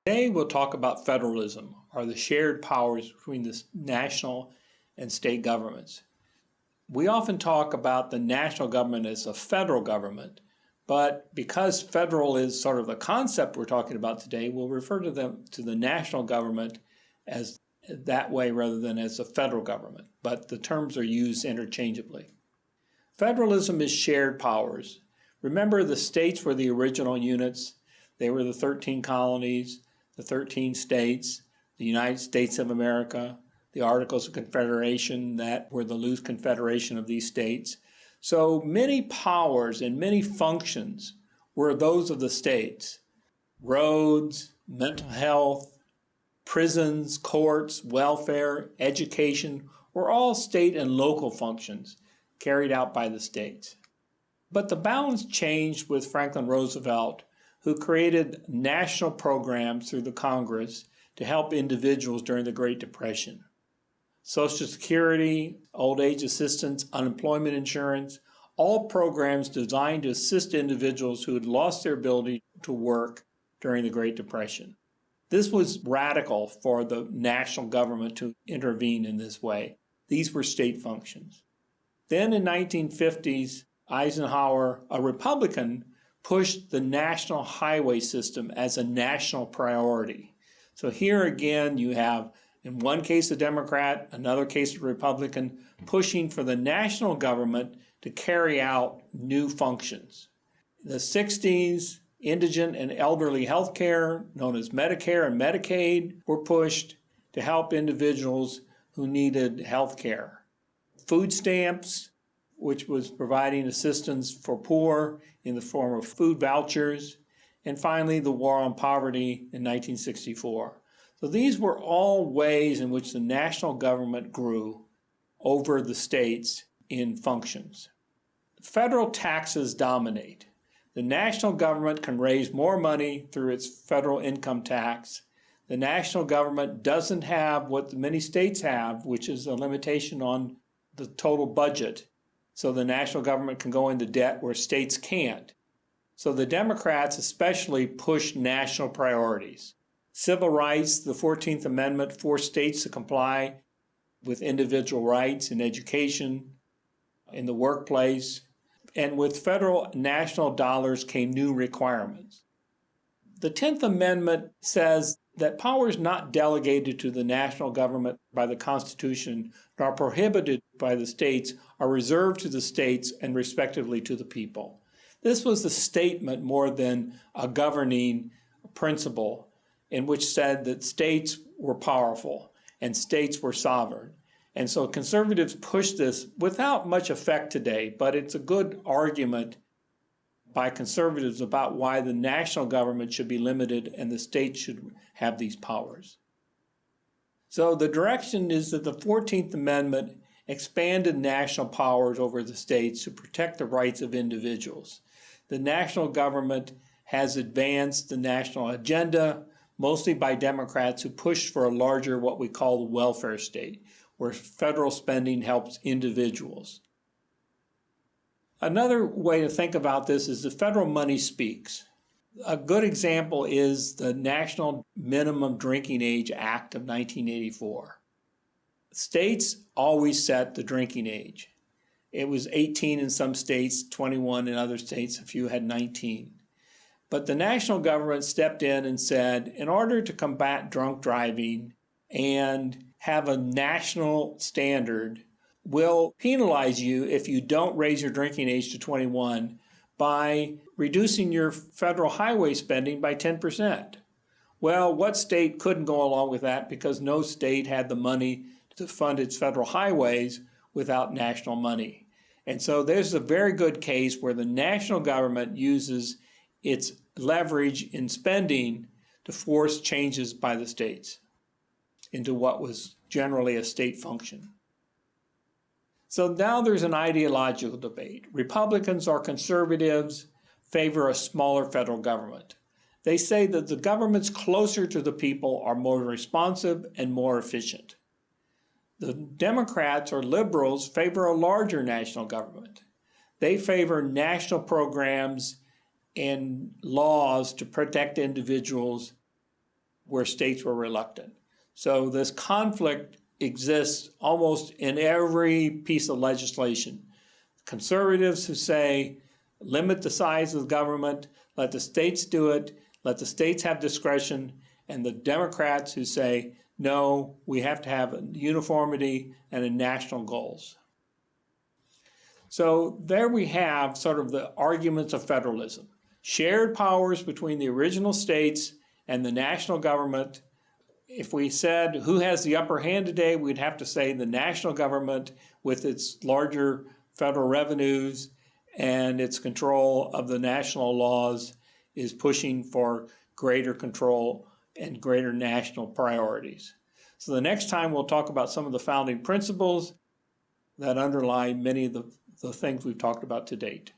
Today we'll talk about federalism, or the shared powers between the national and state governments. We often talk about the national government as a federal government, but because federal is sort of the concept we're talking about today, we'll refer to the national government as that way rather than as a federal government, but the terms are used interchangeably. Federalism is shared powers. Remember, the states were the original units. They were the 13 colonies, the 13 states, the United States of America, the Articles of Confederation that were the loose confederation of these states. So many powers and many functions were those of the states. Roads, mental health, prisons, courts, welfare, education were all state and local functions carried out by the states. But the balance changed with Franklin Roosevelt, who created national programs through the Congress to help individuals during the Great Depression. Social Security, old age assistance, unemployment insurance, all programs designed to assist individuals who had lost their ability to work during the Great Depression. This was radical for the national government to intervene in this way. These were state functions. Then in 1950s, Eisenhower, a Republican, pushed the national highway system as a national priority. So here again, you have, in one case, a Democrat, another case, a Republican, pushing for the national government to carry out new functions. In the 60s, indigent and elderly health care, known as Medicare and Medicaid, were pushed to help individuals who needed health care. Food stamps, which was providing assistance for poor in the form of food vouchers, and finally the War on Poverty in 1964. So these were all ways in which the national government grew over the states in functions. Federal taxes dominate. The national government can raise more money through its federal income tax. The national government doesn't have what many states have, which is a limitation on the total budget. So the national government can go into debt where states can't. So the Democrats especially pushed national priorities. Civil rights, the 14th Amendment forced states to comply with individual rights in education, in the workplace, and with federal national dollars came new requirements. The 10th Amendment says that powers not delegated to the national government by the Constitution nor prohibited by the states are reserved to the states and respectively to the people. This was a statement more than a governing principle in which said that states were powerful and states were sovereign. And so conservatives pushed this without much effect today, but it's a good argument by conservatives about why the national government should be limited and the states should have these powers. So the direction is that the 14th Amendment expanded national powers over the states to protect the rights of individuals. The national government has advanced the national agenda, mostly by Democrats who pushed for a larger, what we call the welfare state, where federal spending helps individuals. Another way to think about this is the federal money speaks. A good example is the National Minimum Drinking Age Act of 1984. States always set the drinking age. It was 18 in some states, 21 in other states, a few had 19. But the national government stepped in and said, in order to combat drunk driving and have a national standard, we'll penalize you if you don't raise your drinking age to 21 by reducing your federal highway spending by 10%. Well, what state couldn't go along with that because no state had the money to fund its federal highways without national money. And so there's a very good case where the national government uses its leverage in spending to force changes by the states into what was generally a state function. So now there's an ideological debate. Republicans or conservatives favor a smaller federal government. They say that the governments closer to the people are more responsive and more efficient. The Democrats or liberals favor a larger national government. They favor national programs and laws to protect individuals where states were reluctant. So this conflict exists almost in every piece of legislation. Conservatives who say, limit the size of the government, let the states do it, let the states have discretion, and the Democrats who say, no, we have to have a uniformity and a national goals. So there we have sort of the arguments of federalism. Shared powers between the original states and the national government. If we said who has the upper hand today, we'd have to say the national government with its larger federal revenues and its control of the national laws is pushing for greater control and greater national priorities. So the next time we'll talk about some of the founding principles that underlie many of the things we've talked about to date.